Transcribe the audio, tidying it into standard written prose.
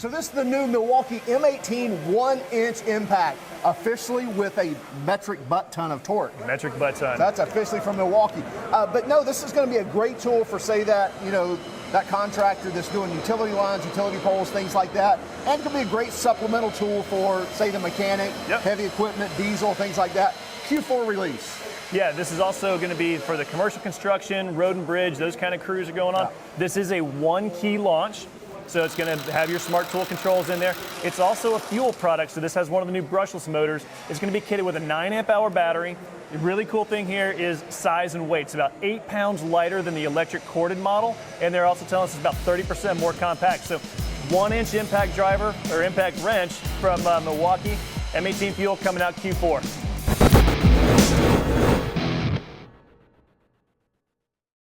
So this is the new Milwaukee M18 1-inch impact, officially with a metric butt ton of torque. Metric butt ton. That's officially from Milwaukee. But no, this is going to be a great tool for, say, that, that contractor that's doing utility lines, utility poles, things like that. And it can be a great supplemental tool for, say, the mechanic, heavy equipment, diesel, things like that. Q4 release. Yeah, this is also going to be for the commercial construction, road and bridge, those kind of crews are going on. This is a one-key launch, so it's going to have your smart tool controls in there. It's also a fuel product, so this has one of the new brushless motors. It's going to be kitted with a 9-amp-hour battery. The really cool thing here is size and weight. It's about 8 pounds lighter than the electric corded model, and they're also telling us it's about 30% more compact. So 1-inch impact driver, or impact wrench from Milwaukee. M18 FUEL coming out Q4.